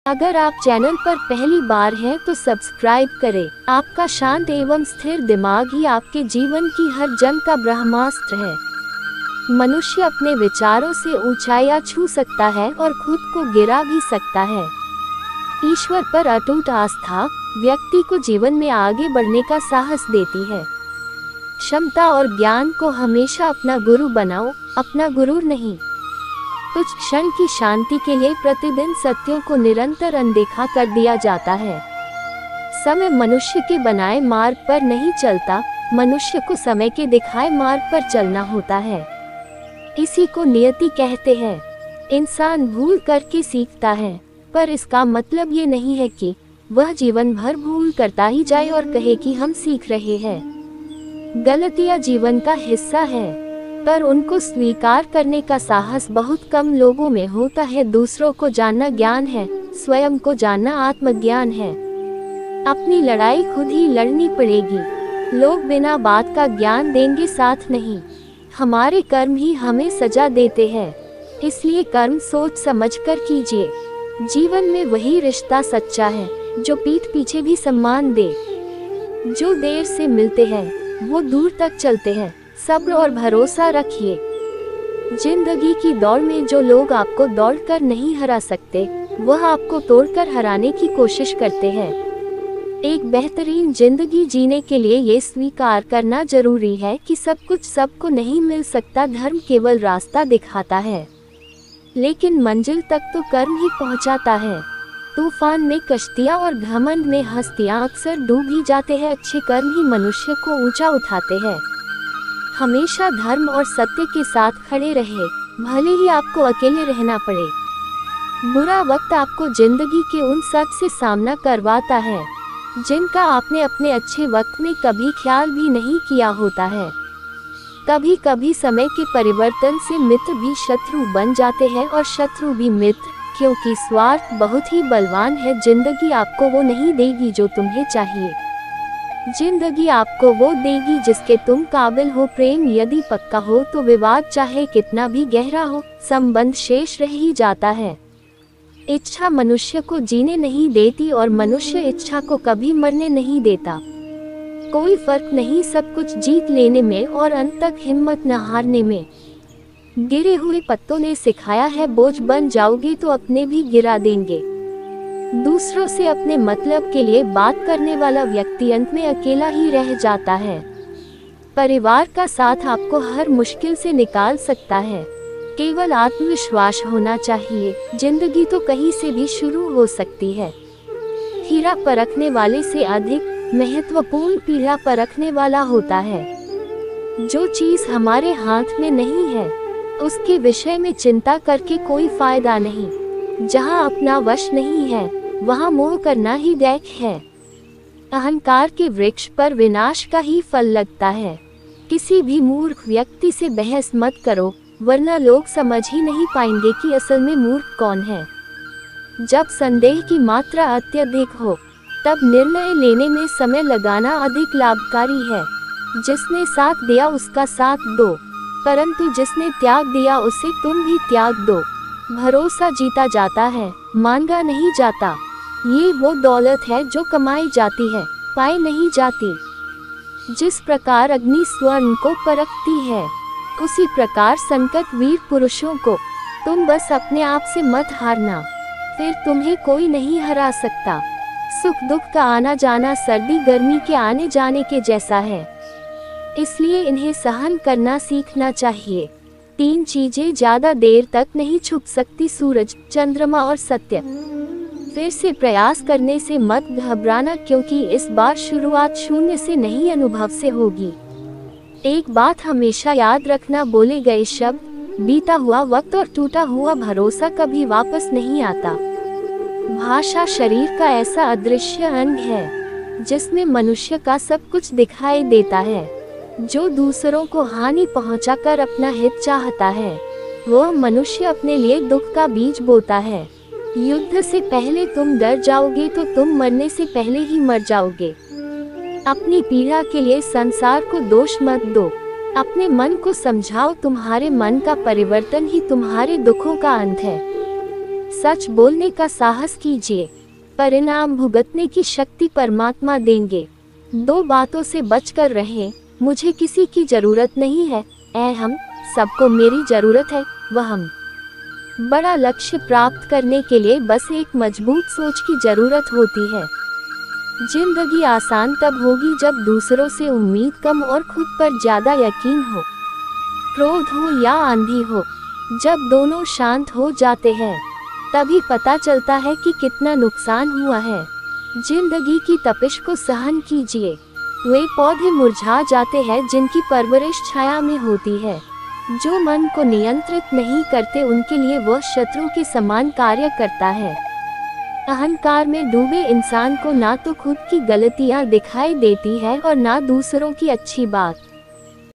अगर आप चैनल पर पहली बार हैं तो सब्सक्राइब करें। आपका शांत एवं स्थिर दिमाग ही आपके जीवन की हर जंग का ब्रह्मास्त्र है। मनुष्य अपने विचारों से ऊंचाइयां छू सकता है और खुद को गिरा भी सकता है। ईश्वर पर अटूट आस्था व्यक्ति को जीवन में आगे बढ़ने का साहस देती है। क्षमता और ज्ञान को हमेशा अपना गुरु बनाओ, अपना गुरूर नहीं। कुछ क्षण की शांति के लिए प्रतिदिन सत्यों को निरंतर अनदेखा कर दिया जाता है। समय मनुष्य के बनाए मार्ग पर नहीं चलता, मनुष्य को समय के दिखाए मार्ग पर चलना होता है। इसी को नियति कहते हैं। इंसान भूल करके सीखता है, पर इसका मतलब ये नहीं है कि वह जीवन भर भूल करता ही जाए और कहे कि हम सीख रहे हैं। गलतियां जीवन का हिस्सा है, पर उनको स्वीकार करने का साहस बहुत कम लोगों में होता है। दूसरों को जानना ज्ञान है, स्वयं को जानना आत्मज्ञान है। अपनी लड़ाई खुद ही लड़नी पड़ेगी। लोग बिना बात का ज्ञान देंगे, साथ नहीं। हमारे कर्म ही हमें सजा देते हैं, इसलिए कर्म सोच समझकर कीजिए। जीवन में वही रिश्ता सच्चा है जो पीठ पीछे भी सम्मान दे। जो देर से मिलते हैं वो दूर तक चलते हैं। सब्र और भरोसा रखिए। जिंदगी की दौड़ में जो लोग आपको दौड़कर नहीं हरा सकते, वह आपको तोड़कर हराने की कोशिश करते हैं। एक बेहतरीन जिंदगी जीने के लिए ये स्वीकार करना जरूरी है कि सब कुछ सबको नहीं मिल सकता। धर्म केवल रास्ता दिखाता है, लेकिन मंजिल तक तो कर्म ही पहुंचाता है। तूफान में कश्तियां और घमंड में हस्तियां अक्सर डूब ही जाते हैं। अच्छे कर्म ही मनुष्य को ऊंचा उठाते हैं। हमेशा धर्म और सत्य के साथ खड़े रहे, भले ही आपको अकेले रहना पड़े। बुरा वक्त आपको जिंदगी के उन सच से सामना करवाता है जिनका आपने अपने अच्छे वक्त में कभी ख्याल भी नहीं किया होता है। कभी कभी समय के परिवर्तन से मित्र भी शत्रु बन जाते हैं और शत्रु भी मित्र, क्योंकि स्वार्थ बहुत ही बलवान है। जिंदगी आपको वो नहीं देगी जो तुम्हें चाहिए। जिंदगी आपको वो देगी जिसके तुम काबिल हो। प्रेम यदि पक्का हो तो विवाद चाहे कितना भी गहरा हो, संबंध शेष रह ही जाता है। इच्छा मनुष्य को जीने नहीं देती और मनुष्य इच्छा को कभी मरने नहीं देता। कोई फर्क नहीं सब कुछ जीत लेने में और अंत तक हिम्मत न हारने में। गिरे हुए पत्तों ने सिखाया है, बोझ बन जाओगे तो अपने भी गिरा देंगे। दूसरों से अपने मतलब के लिए बात करने वाला व्यक्ति अंत में अकेला ही रह जाता है। परिवार का साथ आपको हर मुश्किल से निकाल सकता है। केवल आत्मविश्वास होना चाहिए। जिंदगी तो कहीं से भी शुरू हो सकती है। हीरा परखने वाले से अधिक महत्वपूर्ण पीढ़ा परखने वाला होता है। जो चीज हमारे हाथ में नहीं है, उसके विषय में चिंता करके कोई फायदा नहीं। जहाँ अपना वश नहीं है, वहाँ मोह करना ही दैक है। अहंकार के वृक्ष पर विनाश का ही फल लगता है। किसी भी मूर्ख व्यक्ति से बहस मत करो, वरना लोग समझ ही नहीं पाएंगे कि असल में मूर्ख कौन है। जब संदेह की मात्रा अत्यधिक हो, तब निर्णय लेने में समय लगाना अधिक लाभकारी है। जिसने साथ दिया उसका साथ दो, परंतु जिसने त्याग दिया उसे तुम भी त्याग दो। भरोसा जीता जाता है, मांगा नहीं जाता। ये वो दौलत है जो कमाई जाती है, पाई नहीं जाती। जिस प्रकार अग्नि स्वर्ण को परखती है, उसी प्रकार संकट वीर पुरुषों को। तुम बस अपने आप से मत हारना, फिर तुम्हें कोई नहीं हरा सकता। सुख दुख का आना जाना सर्दी गर्मी के आने जाने के जैसा है, इसलिए इन्हें सहन करना सीखना चाहिए। 3 चीजें ज्यादा देर तक नहीं छुप सकती, सूरज, चंद्रमा और सत्य। फिर से प्रयास करने से मत घबराना, क्योंकि इस बार शुरुआत शून्य से नहीं अनुभव से होगी। एक बात हमेशा याद रखना, बोले गए शब्द, बीता हुआ वक्त और टूटा हुआ भरोसा कभी वापस नहीं आता। भाषा शरीर का ऐसा अदृश्य अंग है जिसमें मनुष्य का सब कुछ दिखाई देता है। जो दूसरों को हानि पहुंचाकर अपना हित चाहता है, वह मनुष्य अपने लिए दुख का बीज बोता है। युद्ध से पहले तुम डर जाओगे तो तुम मरने से पहले ही मर जाओगे। अपनी पीड़ा के लिए संसार को दोष मत दो। अपने मन को समझाओ, तुम्हारे मन का परिवर्तन ही तुम्हारे दुखों का अंत है। सच बोलने का साहस कीजिए, परिणाम भुगतने की शक्ति परमात्मा देंगे। 2 बातों से बचकर रहें, मुझे किसी की जरूरत नहीं है, हम सबको मेरी जरूरत है, वह हम। बड़ा लक्ष्य प्राप्त करने के लिए बस एक मजबूत सोच की जरूरत होती है। जिंदगी आसान तब होगी जब दूसरों से उम्मीद कम और खुद पर ज्यादा यकीन हो। क्रोध हो या आंधी हो, जब दोनों शांत हो जाते हैं तभी पता चलता है कि कितना नुकसान हुआ है। जिंदगी की तपिश को सहन कीजिए। वे पौधे मुरझा जाते हैं जिनकी परवरिश छाया में होती है। जो मन को नियंत्रित नहीं करते उनके लिए वह शत्रु के समान कार्य करता है। अहंकार में डूबे इंसान को ना तो खुद की गलतियां दिखाई देती है और ना दूसरों की अच्छी बात।